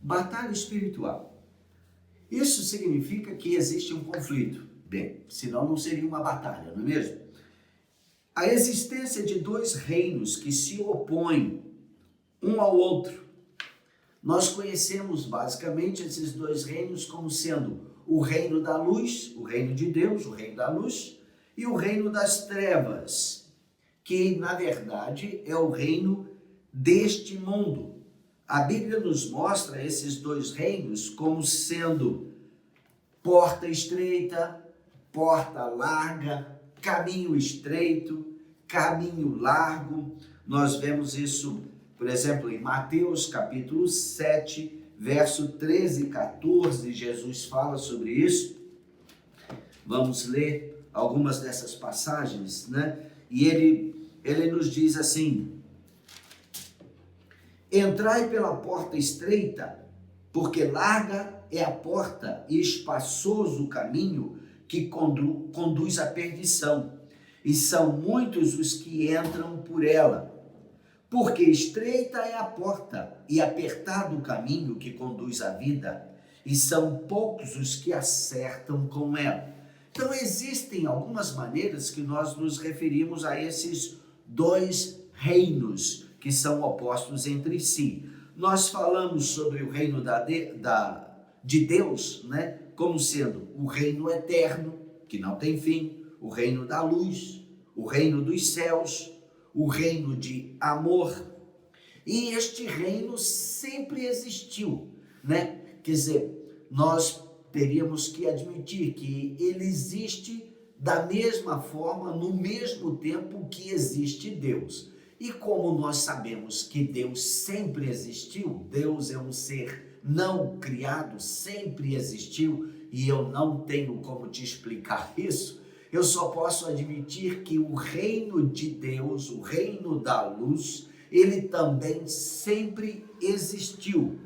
Batalha espiritual. Isso significa que existe um conflito. Bem, senão não seria uma batalha, não é mesmo? A existência de dois reinos que se opõem um ao outro. Nós conhecemos basicamente esses dois reinos como sendo o reino da luz, o reino de Deus, o reino da luz, e o reino das trevas, que na verdade é o reino deste mundo. A Bíblia nos mostra esses dois reinos como sendo porta estreita, porta larga, caminho estreito, caminho largo. Nós vemos isso, por exemplo, em Mateus capítulo 7, verso 13 e 14, Jesus fala sobre isso. Vamos ler algumas dessas passagens, né? E ele nos diz assim: entrai pela porta estreita, porque larga é a porta e espaçoso o caminho que conduz à perdição, e são muitos os que entram por ela. Porque estreita é a porta e apertado o caminho que conduz à vida, e são poucos os que acertam com ela. Então existem algumas maneiras que nós nos referimos a esses dois reinos que são opostos entre si. Nós falamos sobre o reino de Deus, né, como sendo o reino eterno, que não tem fim, o reino da luz, o reino dos céus, o reino de amor. E este reino sempre existiu, né? Quer dizer, nós teríamos que admitir que ele existe da mesma forma, no mesmo tempo que existe Deus. E como nós sabemos que Deus sempre existiu, Deus é um ser não criado, sempre existiu, e eu não tenho como te explicar isso, eu só posso admitir que o reino de Deus, o reino da luz, ele também sempre existiu.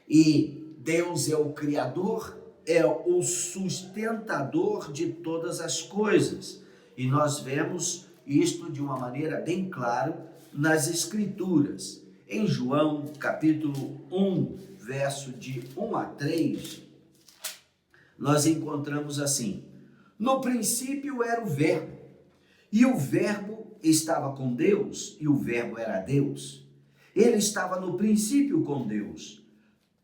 E Deus é o Criador, é o sustentador de todas as coisas. E nós vemos isto de uma maneira bem clara nas Escrituras. Em João, capítulo 1, verso de 1 a 3, nós encontramos assim: no princípio era o Verbo, e o Verbo estava com Deus, e o Verbo era Deus. Ele estava no princípio com Deus.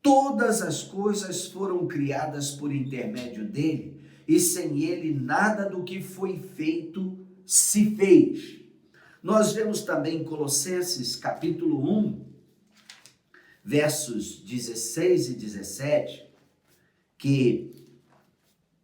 Todas as coisas foram criadas por intermédio dele, e sem ele nada do que foi feito se fez. Nós vemos também em Colossenses capítulo 1, versos 16 e 17, que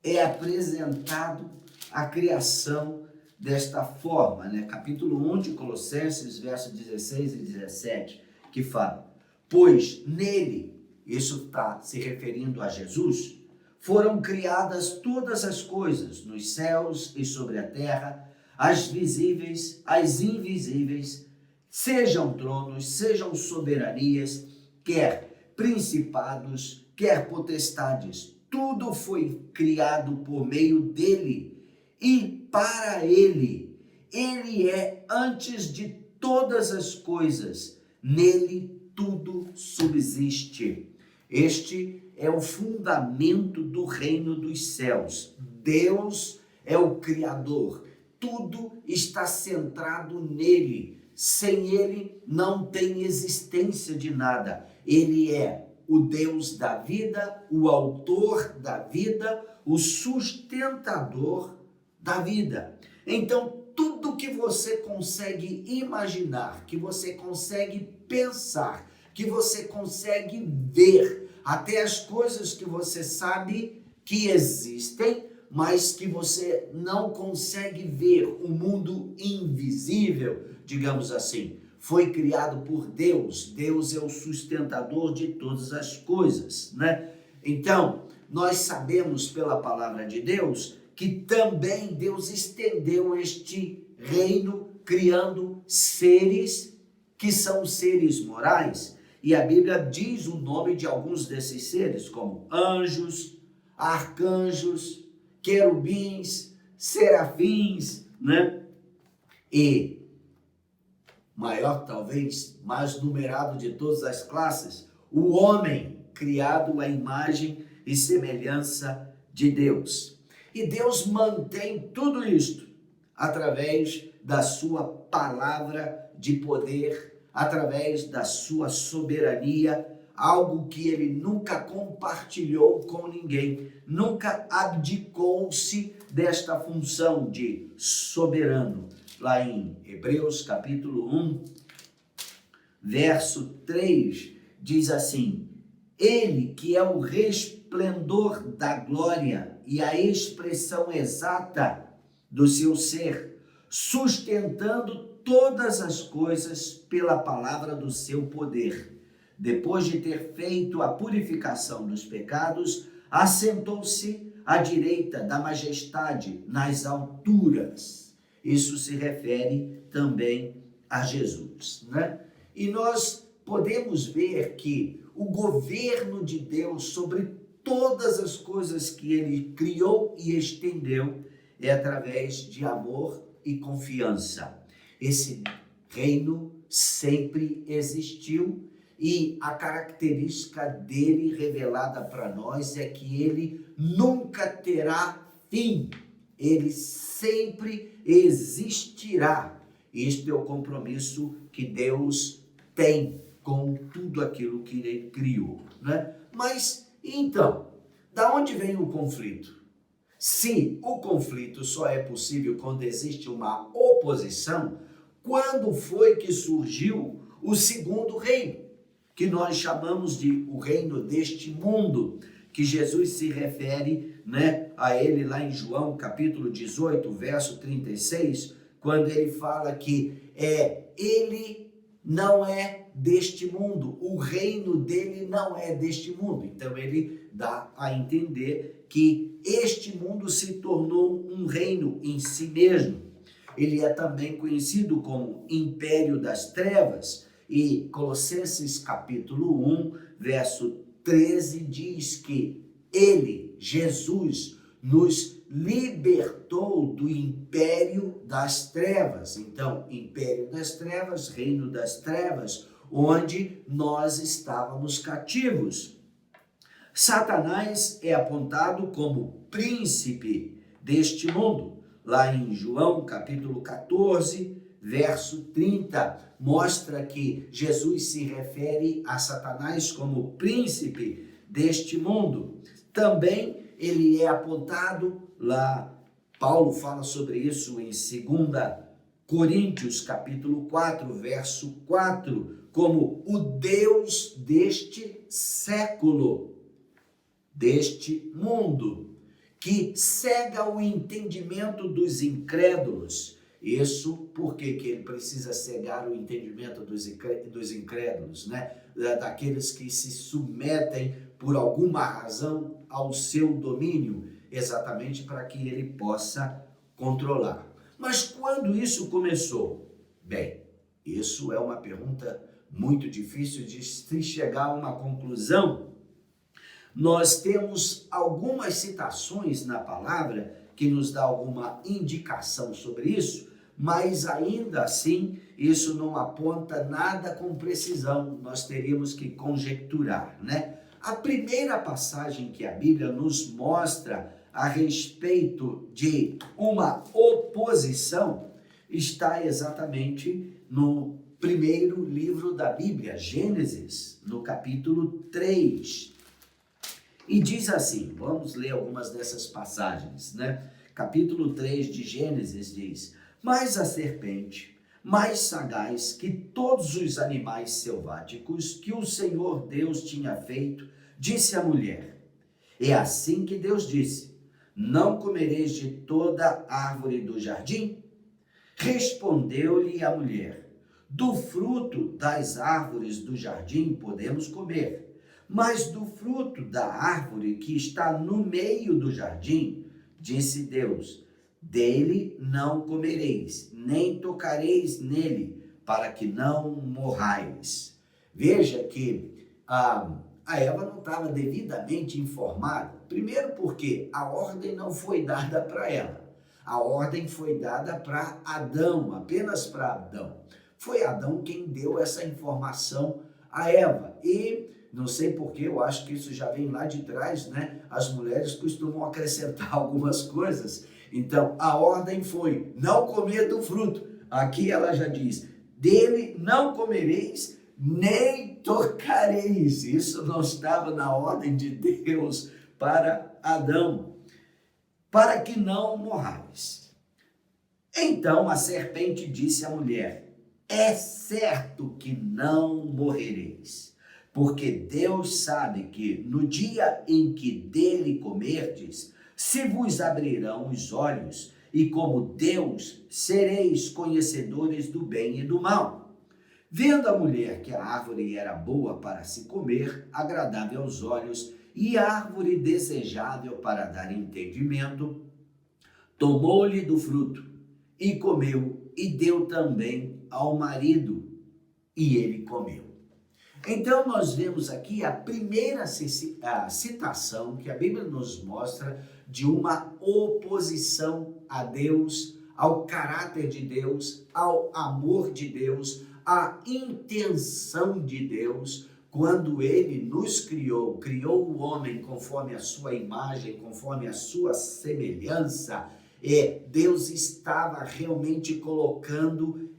é apresentado a criação desta forma, né? Capítulo 1 de Colossenses, versos 16 e 17, que fala: pois nele, isso está se referindo a Jesus, foram criadas todas as coisas, nos céus e sobre a terra, as visíveis, as invisíveis, sejam tronos, sejam soberanias, quer principados, quer potestades. Tudo foi criado por meio dele e para ele. Ele é antes de todas as coisas. Nele tudo subsiste. Este é o fundamento do reino dos céus. Deus é o Criador. Tudo está centrado nele. Sem ele não tem existência de nada. Ele é o Deus da vida, o autor da vida, o sustentador da vida. Então, tudo que você consegue imaginar, que você consegue pensar, que você consegue ver, até as coisas que você sabe que existem, mas que você não consegue ver, o mundo invisível, digamos assim, foi criado por Deus. Deus é o sustentador de todas as coisas, né? Então, nós sabemos pela palavra de Deus que também Deus estendeu este reino criando seres que são seres morais. E a Bíblia diz o nome de alguns desses seres, como anjos, arcanjos, querubins, serafins, né? E maior talvez, mais numerado de todas as classes, o homem criado à imagem e semelhança de Deus. E Deus mantém tudo isto através da sua palavra de poder, através da sua soberania, algo que ele nunca compartilhou com ninguém, nunca abdicou-se desta função de soberano. Lá em Hebreus capítulo 1, verso 3, diz assim: ele que é o resplendor da glória e a expressão exata do seu ser, sustentando todas as coisas pela palavra do seu poder. Depois de ter feito a purificação dos pecados, assentou-se à direita da majestade nas alturas. Isso se refere também a Jesus, né? E nós podemos ver que o governo de Deus sobre todas as coisas que ele criou e estendeu é através de amor e confiança. Esse reino sempre existiu e a característica dele revelada para nós é que ele nunca terá fim. Ele sempre existirá. Este é o compromisso que Deus tem com tudo aquilo que ele criou, né? Mas, então, da onde vem o conflito? Se o conflito só é possível quando existe uma oposição, quando foi que surgiu o segundo reino, que nós chamamos de o reino deste mundo, que Jesus se refere, né, a ele lá em João capítulo 18, verso 36, quando ele fala que ele não é deste mundo, o reino dele não é deste mundo. Então ele dá a entender que este mundo se tornou um reino em si mesmo. Ele é também conhecido como Império das Trevas, e Colossenses capítulo 1, verso 13 diz que ele, Jesus, nos libertou do império das trevas. Então, império das trevas, reino das trevas, onde nós estávamos cativos. Satanás é apontado como príncipe deste mundo. Lá em João capítulo 14, verso 30, mostra que Jesus se refere a Satanás como príncipe deste mundo. Também ele é apontado lá, Paulo fala sobre isso em 2 Coríntios capítulo 4, verso 4, como o Deus deste século, deste mundo, que cega o entendimento dos incrédulos. Isso porque que ele precisa cegar o entendimento dos incrédulos, né? Daqueles que se submetem por alguma razão ao seu domínio, exatamente para que ele possa controlar. Mas quando isso começou? Bem, isso é uma pergunta muito difícil de se chegar a uma conclusão. Nós temos algumas citações na palavra que nos dá alguma indicação sobre isso, mas ainda assim isso não aponta nada com precisão, nós teríamos que conjecturar, né? A primeira passagem que a Bíblia nos mostra a respeito de uma oposição está exatamente no primeiro livro da Bíblia, Gênesis, no capítulo 3. E diz assim, vamos ler algumas dessas passagens, né? Capítulo 3 de Gênesis diz: mas a serpente, mais sagaz que todos os animais selváticos que o Senhor Deus tinha feito, disse à mulher: é assim que Deus disse, não comereis de toda árvore do jardim? Respondeu-lhe a mulher: do fruto das árvores do jardim podemos comer, mas do fruto da árvore que está no meio do jardim, disse Deus, dele não comereis, nem tocareis nele, para que não morrais. Veja que a Eva não estava devidamente informada. Primeiro porque a ordem não foi dada para ela. A ordem foi dada para Adão, apenas para Adão. Foi Adão quem deu essa informação a Eva. E Não sei porque, eu acho que isso já vem lá de trás, né? As mulheres costumam acrescentar algumas coisas. Então, a ordem foi: não comer do fruto. Aqui ela já diz: dele não comereis, nem tocareis. Isso não estava na ordem de Deus para Adão, para que não morrais. Então a serpente disse à mulher: é certo que não morrereis, porque Deus sabe que no dia em que dele comerdes, se vos abrirão os olhos, e como Deus sereis conhecedores do bem e do mal. Vendo a mulher que a árvore era boa para se comer, agradável aos olhos, e árvore desejável para dar entendimento, tomou-lhe do fruto, e comeu, e deu também ao marido, e ele comeu. Então nós vemos aqui a primeira citação que a Bíblia nos mostra de uma oposição a Deus, ao caráter de Deus, ao amor de Deus, à intenção de Deus, quando ele nos criou o homem conforme a sua imagem, conforme a sua semelhança. Deus estava realmente colocando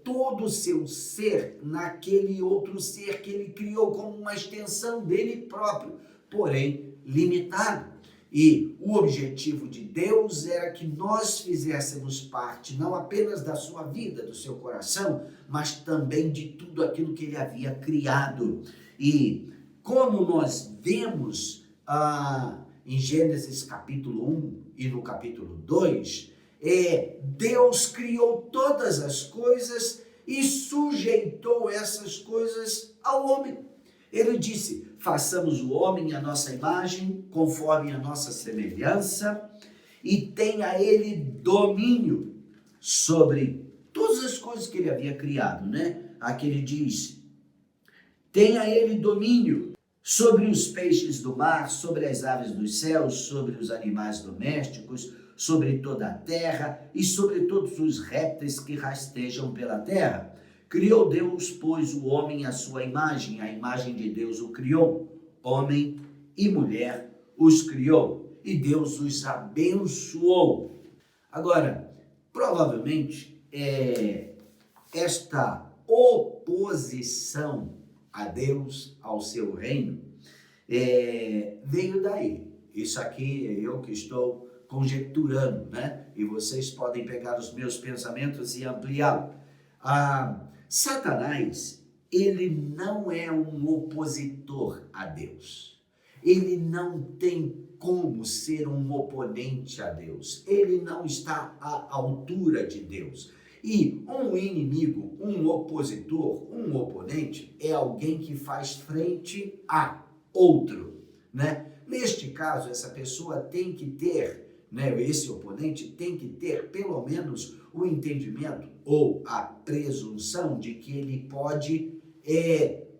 todo o seu ser naquele outro ser que ele criou como uma extensão dele próprio, porém limitado. E o objetivo de Deus era que nós fizéssemos parte não apenas da sua vida, do seu coração, mas também de tudo aquilo que ele havia criado. E como nós vemos em Gênesis capítulo 1 e no capítulo 2, Deus criou todas as coisas e sujeitou essas coisas ao homem. Ele disse: façamos o homem à nossa imagem, conforme a nossa semelhança, e tenha ele domínio sobre todas as coisas que ele havia criado, né? Aqui ele diz: tenha ele domínio sobre os peixes do mar, sobre as aves dos céus, sobre os animais domésticos, sobre toda a terra e sobre todos os répteis que rastejam pela terra. Criou Deus, pois, o homem à sua imagem, a imagem de Deus o criou, homem e mulher os criou, e Deus os abençoou. Agora, provavelmente, esta oposição a Deus, ao seu reino, veio daí. Isso aqui é eu que estou conjecturando, né? E vocês podem pegar os meus pensamentos e ampliá-lo. Satanás, ele não é um opositor a Deus. Ele não tem como ser um oponente a Deus. Ele não está à altura de Deus. E um inimigo, um opositor, um oponente é alguém que faz frente a outro, né? Neste caso, essa pessoa tem que ter, né, esse oponente tem que ter pelo menos o entendimento ou a presunção de que ele pode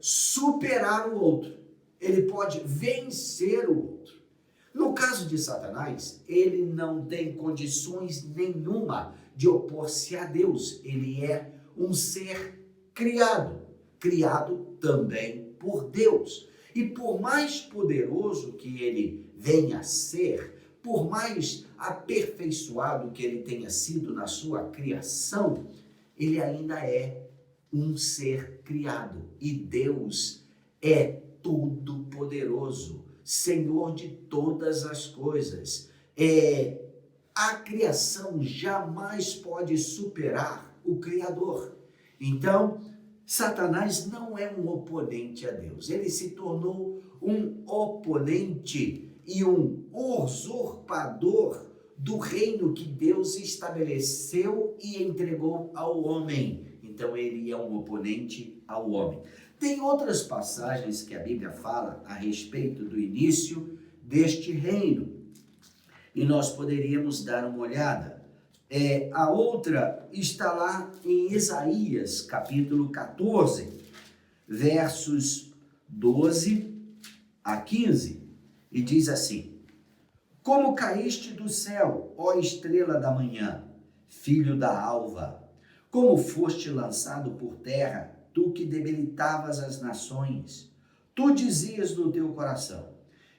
superar o outro, ele pode vencer o outro. No caso de Satanás, ele não tem condições nenhuma de opor-se a Deus. Ele é um ser criado também por Deus. E por mais poderoso que ele venha a ser, por mais aperfeiçoado que ele tenha sido na sua criação, ele ainda é um ser criado. E Deus é todo-poderoso, Senhor de todas as coisas. A criação jamais pode superar o Criador. Então, Satanás não é um oponente a Deus. Ele se tornou um oponente e um usurpador do reino que Deus estabeleceu e entregou ao homem. Então, ele é um oponente ao homem. Tem outras passagens que a Bíblia fala a respeito do início deste reino, e nós poderíamos dar uma olhada. A outra está lá em Isaías, capítulo 14, versos 12 a 15, e diz assim: como caíste do céu, ó estrela da manhã, filho da alva, como foste lançado por terra, tu que debilitavas as nações, Tu dizias no teu coração: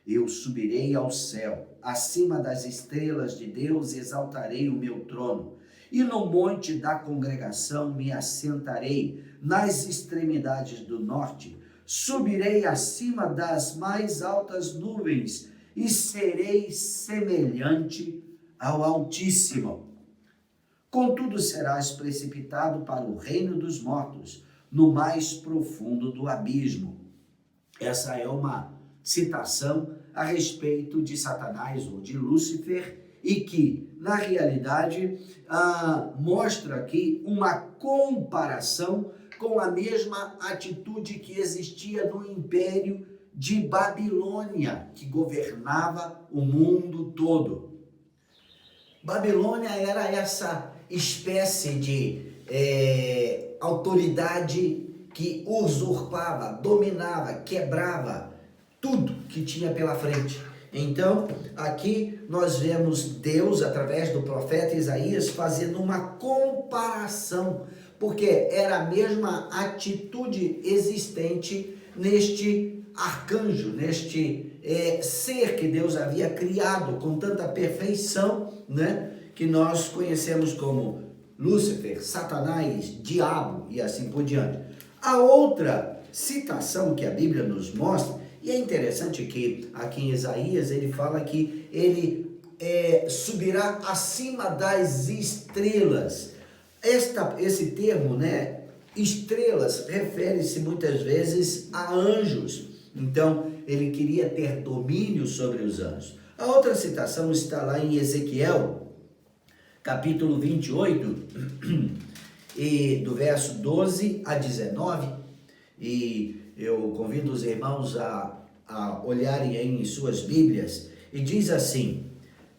eu subirei ao céu, acima das estrelas de Deus exaltarei o meu trono, e no monte da congregação me assentarei, nas extremidades do norte. Subirei acima das mais altas nuvens, e serei semelhante ao Altíssimo. Contudo, serás precipitado para o reino dos mortos, no mais profundo do abismo. Essa é uma citação a respeito de Satanás ou de Lúcifer, e que, na realidade, mostra aqui uma comparação com a mesma atitude que existia no Império de Babilônia, que governava o mundo todo. Babilônia era essa espécie de autoridade que usurpava, dominava, quebrava tudo que tinha pela frente. Então, aqui nós vemos Deus, através do profeta Isaías, fazendo uma comparação, porque era a mesma atitude existente neste arcanjo, neste ser que Deus havia criado com tanta perfeição, né, que nós conhecemos como Lúcifer, Satanás, Diabo e assim por diante. A outra citação que a Bíblia nos mostra, e é interessante que aqui em Isaías ele fala que ele subirá acima das estrelas. Esse termo, né, estrelas, refere-se muitas vezes a anjos. Então, ele queria ter domínio sobre os anjos. A outra citação está lá em Ezequiel, capítulo 28, e do verso 12 a 19, e eu convido os irmãos a olharem aí em suas Bíblias, e diz assim: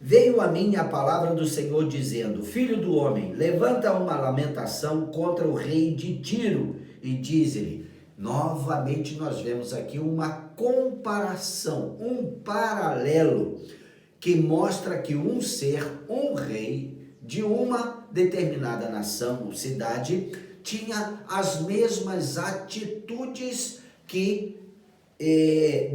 veio a mim a palavra do Senhor dizendo: filho do homem, levanta uma lamentação contra o rei de Tiro, e diz-lhe. Novamente nós vemos aqui uma comparação, um paralelo, que mostra que um ser, um rei de uma determinada nação ou cidade, tinha as mesmas atitudes que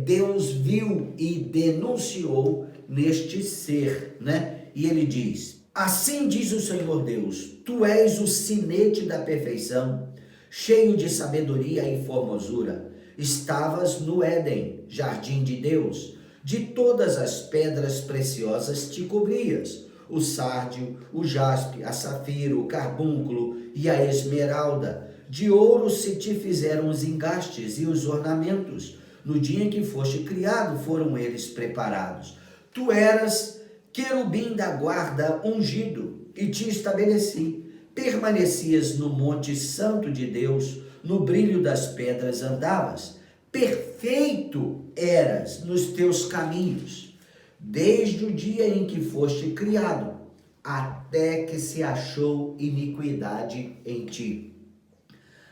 Deus viu e denunciou neste ser, né? E ele diz: assim diz o Senhor Deus, tu és o sinete da perfeição, cheio de sabedoria e formosura. Estavas no Éden, jardim de Deus. De todas as pedras preciosas te cobrias: o sárdio, o jaspe, a safiro, o carbúnculo e a esmeralda. De ouro se te fizeram os engastes e os ornamentos. No dia em que foste criado, foram eles preparados. Tu eras querubim da guarda ungido, e te estabeleci. Permanecias no monte santo de Deus, no brilho das pedras andavas. Perfeito eras nos teus caminhos, desde o dia em que foste criado, até que se achou iniquidade em ti.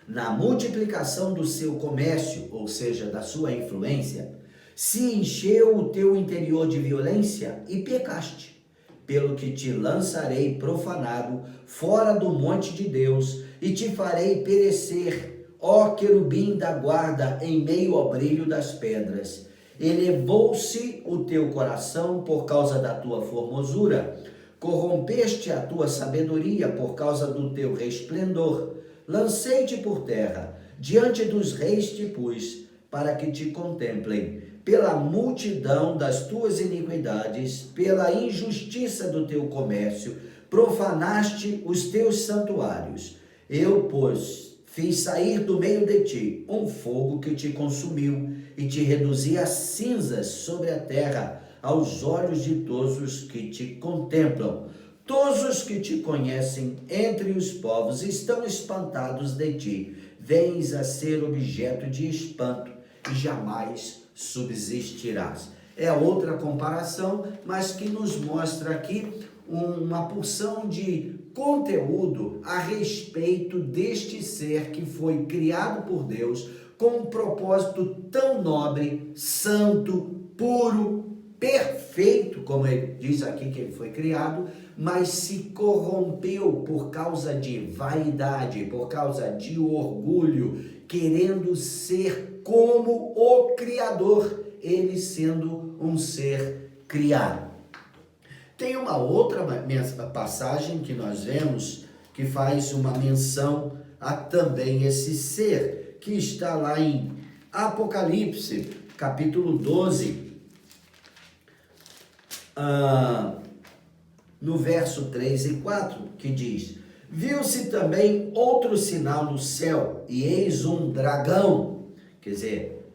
Na multiplicação do seu comércio, ou seja, da sua influência, se encheu o teu interior de violência e pecaste. Pelo que te lançarei profanado fora do monte de Deus, e te farei perecer, ó querubim da guarda, em meio ao brilho das pedras. Elevou-se o teu coração por causa da tua formosura, corrompeste a tua sabedoria por causa do teu resplendor. Lancei-te por terra, diante dos reis te pus, para que te contemplem. Pela multidão das tuas iniquidades, pela injustiça do teu comércio, profanaste os teus santuários. Eu, pois, fiz sair do meio de ti um fogo que te consumiu e te reduzi a cinzas sobre a terra, aos olhos de todos os que te contemplam. Todos os que te conhecem entre os povos estão espantados de ti. Vens a ser objeto de espanto e jamais subsistirás. É outra comparação, mas que nos mostra aqui uma porção de conteúdo a respeito deste ser que foi criado por Deus com um propósito tão nobre, santo, puro, perfeito, como ele diz aqui que ele foi criado, mas se corrompeu por causa de vaidade, por causa de orgulho, querendo ser como o Criador, ele sendo um ser criado. Tem uma outra passagem que nós vemos que faz uma menção a também esse ser, que está lá em Apocalipse, capítulo 12, no verso 3 e 4, que diz: viu-se também outro sinal no céu, e eis um dragão. Quer dizer,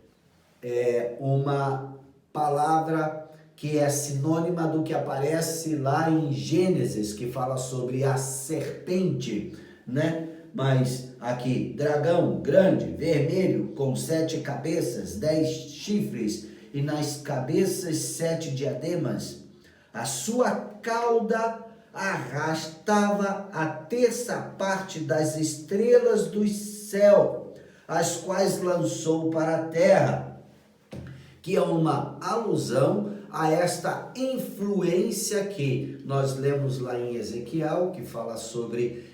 é uma palavra que é sinônima do que aparece lá em Gênesis, que fala sobre a serpente, né? Mas aqui, dragão grande, vermelho, com 7 cabeças, 10 chifres, e nas cabeças 7 diademas. A sua cauda arrastava a terça parte das estrelas do céu, as quais lançou para a terra, que é uma alusão a esta influência que nós lemos lá em Ezequiel, que fala sobre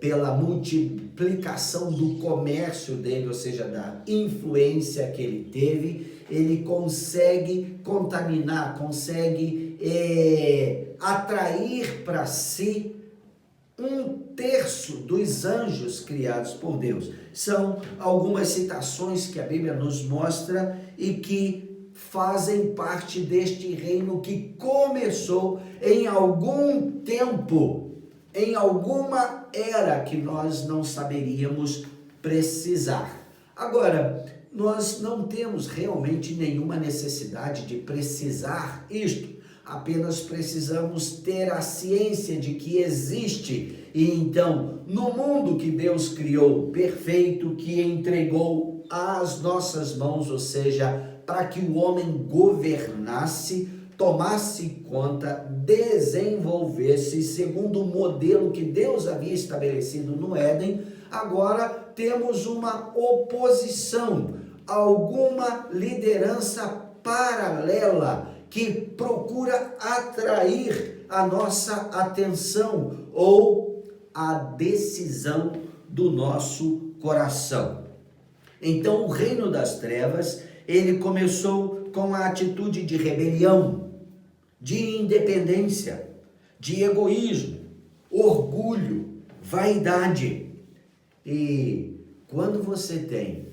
pela multiplicação do comércio dele, ou seja, da influência que ele teve, ele consegue contaminar, consegue atrair para si 1/3 dos anjos criados por Deus. São algumas citações que a Bíblia nos mostra e que fazem parte deste reino que começou em algum tempo, em alguma era que nós não saberíamos precisar. Agora, nós não temos realmente nenhuma necessidade de precisar isto, apenas precisamos ter a ciência de que existe. E então, no mundo que Deus criou perfeito, que entregou às nossas mãos, ou seja, para que o homem governasse, tomasse conta, desenvolvesse segundo o modelo que Deus havia estabelecido no Éden, agora temos uma oposição, alguma liderança paralela que procura atrair a nossa atenção ou a decisão do nosso coração. Então, o reino das trevas, ele começou com a atitude de rebelião, de independência, de egoísmo, orgulho, vaidade. E quando você tem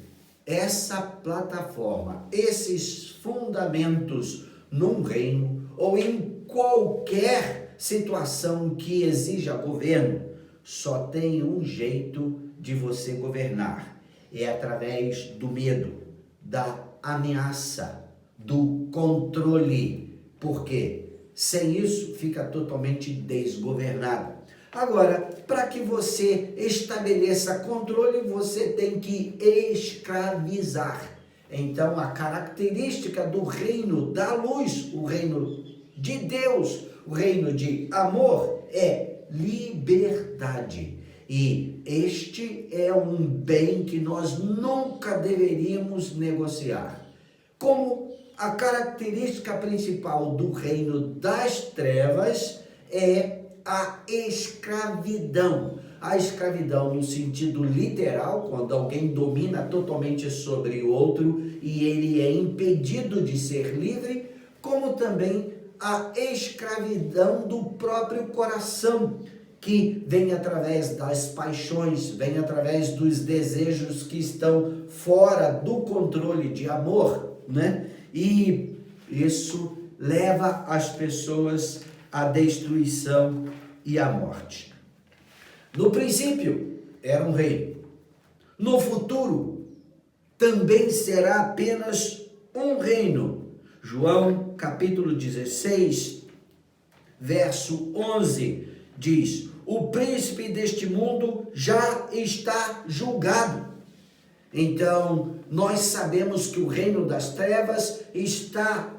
essa plataforma, esses fundamentos num reino ou em qualquer situação que exija governo, só tem um jeito de você governar: é através do medo, da ameaça, do controle. Por quê? Sem isso, fica totalmente desgovernado. Agora, para que você estabeleça controle, você tem que escravizar. Então, a característica do reino da luz, o reino de Deus, o reino de amor, é liberdade. E este é um bem que nós nunca deveríamos negociar. Como a característica principal do reino das trevas é a escravidão. A escravidão no sentido literal, quando alguém domina totalmente sobre o outro e ele é impedido de ser livre, como também a escravidão do próprio coração, que vem através das paixões, vem através dos desejos que estão fora do controle de amor, né? E isso leva as pessoas à destruição e à morte. No princípio era um reino, no futuro também será apenas um reino. João capítulo 16, verso 11 diz: o príncipe deste mundo já está julgado. Então, nós sabemos que o reino das trevas está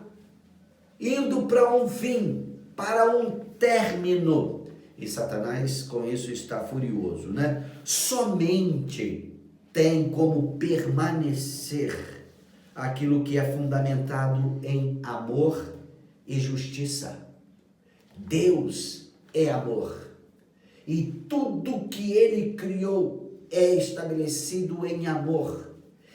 indo para um fim, para um término. E Satanás com isso está furioso, né? Somente tem como permanecer aquilo que é fundamentado em amor e justiça. Deus é amor. E tudo que ele criou é estabelecido em amor.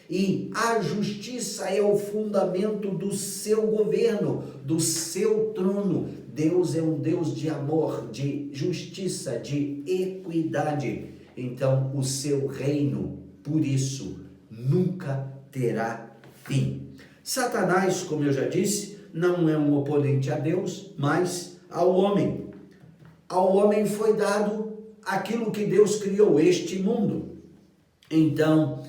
e a justiça é o fundamento do seu governo, do seu trono. Deus é um Deus de amor, de justiça, de equidade. Então, o seu reino, por isso, nunca terá fim. Satanás, como eu já disse, não é um oponente a Deus, mas ao homem. Ao homem foi dado aquilo que Deus criou, este mundo. Então,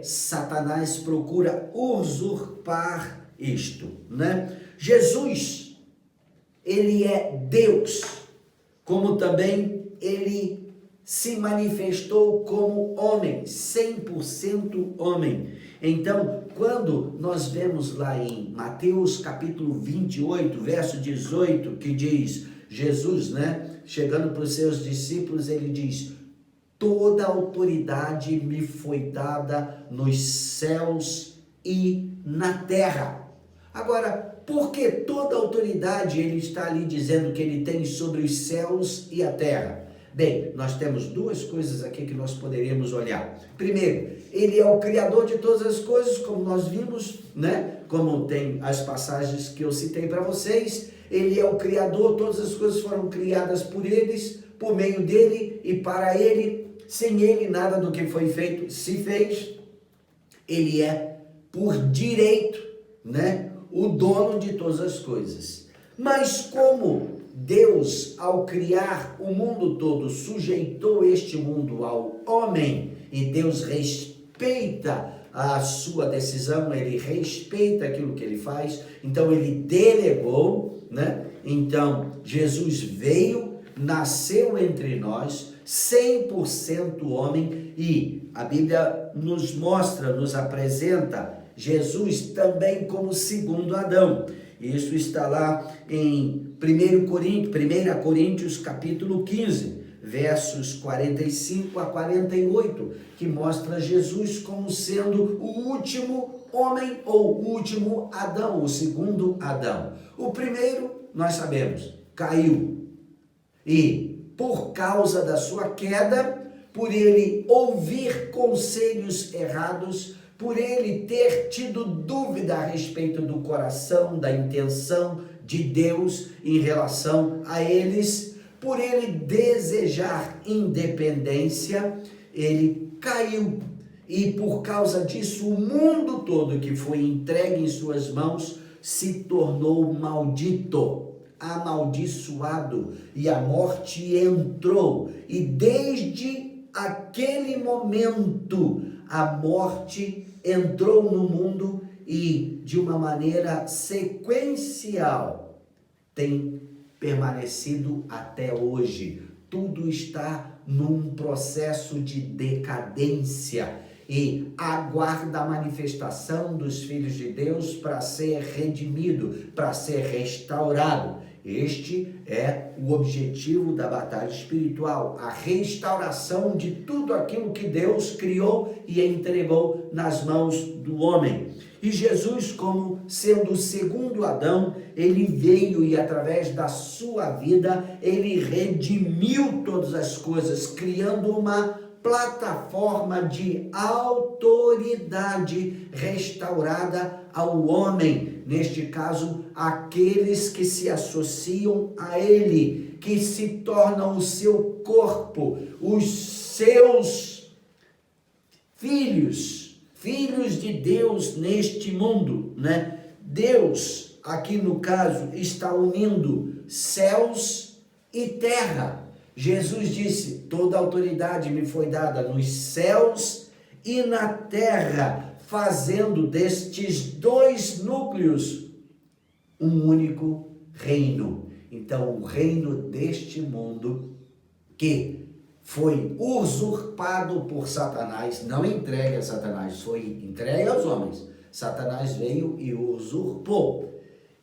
Satanás procura usurpar isto, né? Jesus, ele é Deus, como também ele se manifestou como homem, 100% homem. Então, quando nós vemos lá em Mateus capítulo 28, verso 18, que diz, Jesus, né, chegando para os seus discípulos, ele diz, toda autoridade me foi dada nos céus e na terra. Agora, por que toda autoridade ele está ali dizendo que ele tem sobre os céus e a terra? Bem, nós temos duas coisas aqui que nós poderíamos olhar. Primeiro, ele é o criador de todas as coisas, como nós vimos, né? Como tem as passagens que eu citei para vocês. Ele é o criador, todas as coisas foram criadas por eles, por meio dele e para ele. Sem ele, nada do que foi feito se fez. Ele é, por direito, né, o dono de todas as coisas. Mas como Deus, ao criar o mundo todo, sujeitou este mundo ao homem, e Deus respeita a sua decisão, ele respeita aquilo que ele faz, então ele delegou, né? Então Jesus veio, nasceu entre nós, 100% homem, e a Bíblia nos mostra, nos apresenta Jesus também como segundo Adão. Isso está lá em 1 Coríntios capítulo 15, versos 45 a 48, que mostra Jesus como sendo o último homem ou o último Adão, o segundo Adão. O primeiro, nós sabemos, caiu. E por causa da sua queda, por ele ouvir conselhos errados, por ele ter tido dúvida a respeito do coração, da intenção de Deus em relação a eles, por ele desejar independência, ele caiu. E por causa disso, o mundo todo que foi entregue em suas mãos se tornou maldito, amaldiçoado, e a morte entrou. E desde aquele momento, a morte entrou no mundo e, de uma maneira sequencial, tem permanecido até hoje. Tudo está num processo de decadência e aguarda a manifestação dos filhos de Deus para ser redimido, para ser restaurado. Este é o objetivo da batalha espiritual, a restauração de tudo aquilo que Deus criou e entregou nas mãos do homem. E Jesus, como sendo o segundo Adão, ele veio e através da sua vida, ele redimiu todas as coisas, criando uma plataforma de autoridade restaurada ao homem, neste caso, aqueles que se associam a ele, que se tornam o seu corpo, os seus filhos de Deus neste mundo, né? Deus, aqui no caso, está unindo céus e terra. Jesus disse, toda autoridade me foi dada nos céus e na terra, fazendo destes dois núcleos um único reino. Então, o reino deste mundo que foi usurpado por Satanás, não entregue a Satanás, foi entregue aos homens. Satanás veio e usurpou.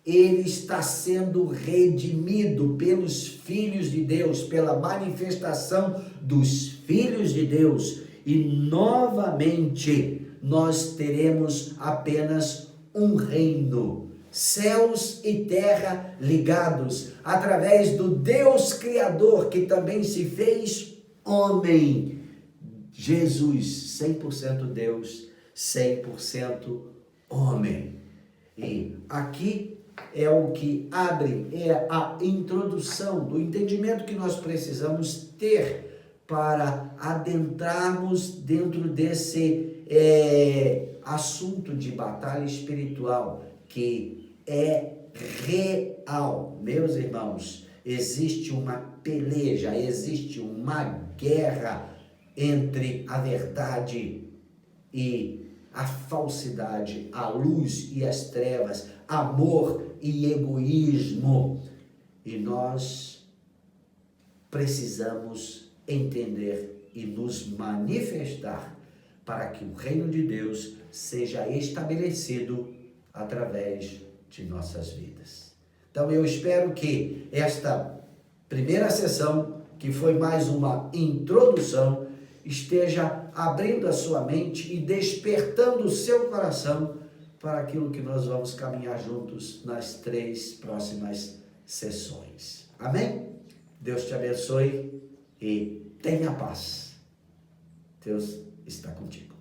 Ele está sendo redimido pelos filhos de Deus, pela manifestação dos filhos de Deus. E novamente nós teremos apenas um reino. Céus e terra ligados através do Deus Criador, que também se fez homem. Jesus, 100% Deus, 100% homem. E aqui é o que abre, é a introdução do entendimento que nós precisamos ter para adentrarmos dentro desse assunto de batalha espiritual, que é real. Meus irmãos, existe uma peleja, existe uma guerra entre a verdade e a falsidade, a luz e as trevas, amor e egoísmo. E nós precisamos entender e nos manifestar para que o reino de Deus seja estabelecido através de nossas vidas. Então eu espero que esta primeira sessão, que foi mais uma introdução, esteja abrindo a sua mente e despertando o seu coração para aquilo que nós vamos caminhar juntos nas 3 próximas sessões. Amém? Deus te abençoe e tenha paz. Deus está contigo.